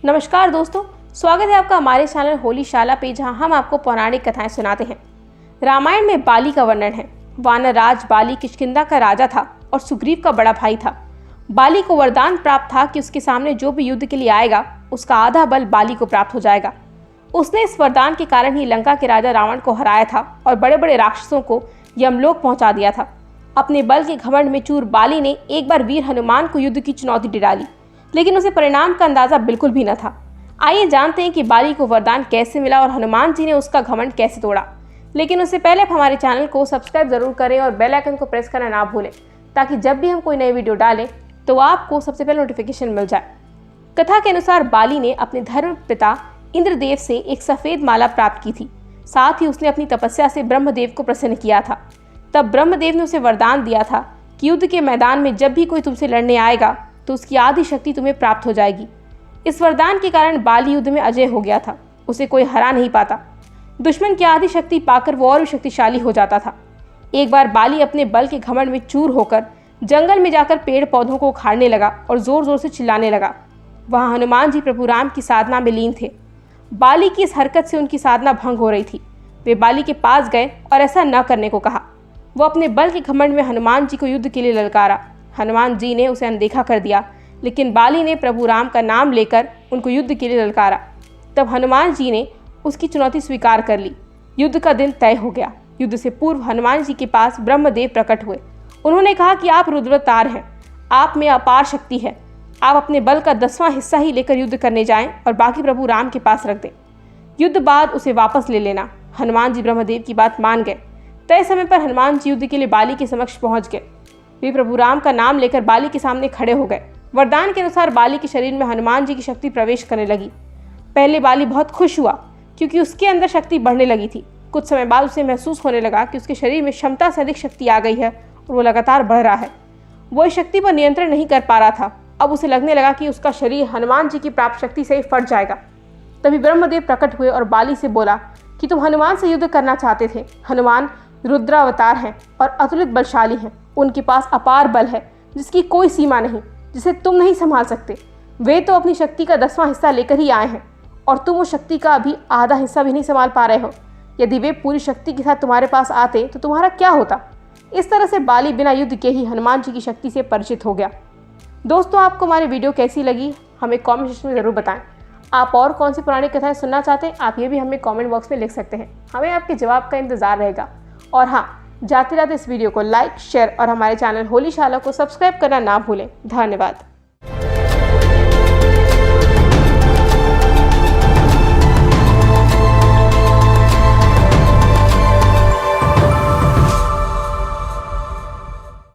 नमस्कार दोस्तों, स्वागत है आपका हमारे चैनल होली शाला पे, जहां हम आपको पौराणिक कथाएं सुनाते हैं। रामायण में बाली का वर्णन है। वानर राज बाली किष्किंधा का राजा था और सुग्रीव का बड़ा भाई था। बाली को वरदान प्राप्त था कि उसके सामने जो भी युद्ध के लिए आएगा उसका आधा बल बाली को प्राप्त हो जाएगा। उसने इस वरदान के कारण ही लंका के राजा रावण को हराया था और बड़े बड़े राक्षसों को यमलोक पहुंचा दिया था। अपने बल के घमंड में चूर बाली ने एक बार वीर हनुमान को युद्ध की चुनौती दे डाली, लेकिन उसे परिणाम का अंदाजा बिल्कुल भी न था। आइए जानते हैं कि बाली को वरदान कैसे मिला और हनुमान जी ने उसका घमंड कैसे तोड़ा। लेकिन उससे पहले आप हमारे चैनल को सब्सक्राइब जरूर करें और बेल आइकन को प्रेस करना ना भूलें, ताकि जब भी हम कोई नई वीडियो डालें तो आपको सबसे पहले नोटिफिकेशन मिल जाए। कथा के अनुसार बाली ने अपने धर्म पिता इंद्रदेव से एक सफेद माला प्राप्त की थी। साथ ही उसने अपनी तपस्या से ब्रह्मदेव को प्रसन्न किया था। तब ब्रह्मदेव ने उसे वरदान दिया था कि युद्ध के मैदान में जब भी कोई तुमसे लड़ने आएगा तो उसकी आधी शक्ति तुम्हें प्राप्त हो जाएगी। इस वरदान के कारण बाली युद्ध में अजय हो गया था। उसे कोई हरा नहीं पाता। दुश्मन की आधी शक्ति पाकर वो और भी शक्तिशाली हो जाता था। एक बार बाली अपने बल के घमंड में चूर होकर जंगल में जाकर पेड़ पौधों को उखाड़ने लगा और जोर जोर से चिल्लाने लगा। वहाँ हनुमान जी प्रभु राम की साधना में लीन थे। बाली की इस हरकत से उनकी साधना भंग हो रही थी। वे बाली के पास गए और ऐसा न करने को कहा। वो अपने बल के घमंड में हनुमान जी को युद्ध के लिए ललकारा। हनुमान जी ने उसे अनदेखा कर दिया, लेकिन बाली ने प्रभु राम का नाम लेकर उनको युद्ध के लिए ललकारा। तब हनुमान जी ने उसकी चुनौती स्वीकार कर ली। युद्ध का दिन तय हो गया। युद्ध से पूर्व हनुमान जी के पास ब्रह्मदेव प्रकट हुए। उन्होंने कहा कि आप रुद्रावतार हैं, आप में अपार शक्ति है। आप अपने बल का 10वां हिस्सा ही लेकर युद्ध करने जाएं और बाकी प्रभु राम के पास रख दें। युद्ध बाद उसे वापस ले लेना। हनुमान जी ब्रह्मदेव की बात मान गए। तय समय पर हनुमान जी युद्ध के लिए बाली के समक्ष पहुंच गए। वे प्रभु राम का नाम लेकर बाली के सामने खड़े हो गए। वरदान के अनुसार बाली के शरीर में हनुमान जी की शक्ति प्रवेश करने लगी। पहले बाली बहुत खुश हुआ क्योंकि उसके अंदर शक्ति बढ़ने लगी थी। कुछ समय बाद उसे महसूस होने लगा कि उसके शरीर में क्षमता से अधिक शक्ति आ गई है और वो लगातार बढ़ रहा है। वो इस शक्ति पर नियंत्रण नहीं कर पा रहा था। अब उसे लगने लगा कि उसका शरीर हनुमान जी की प्राप्त शक्ति से ही फट जाएगा। तभी ब्रह्मदेव प्रकट हुए और बाली से बोला कि तुम हनुमान से युद्ध करना चाहते थे। हनुमान रुद्रावतार हैं और अतुलित बलशाली हैं। उनके पास अपार बल है जिसकी कोई सीमा नहीं, जिसे तुम नहीं संभाल सकते। वे तो अपनी शक्ति का 10वां हिस्सा लेकर ही आए हैं और तुम उस शक्ति का अभी आधा हिस्सा भी नहीं संभाल पा रहे हो। यदि वे पूरी शक्ति के साथ तुम्हारे पास आते तो तुम्हारा क्या होता। इस तरह से बाली बिना युद्ध के ही हनुमान जी की शक्ति से परिचित हो गया। दोस्तों, आपको हमारी वीडियो कैसी लगी हमें कॉमेंट सेक्शन में ज़रूर बताएं। आप और कौन सी पुरानी कथाएं सुनना चाहते हैं, आप ये भी हमें कॉमेंट बॉक्स में लिख सकते हैं। हमें आपके जवाब का इंतज़ार रहेगा। और हाँ, जाते जाते इस वीडियो को लाइक, शेयर और हमारे चैनल होली शाला को सब्सक्राइब करना ना भूलें। धन्यवाद।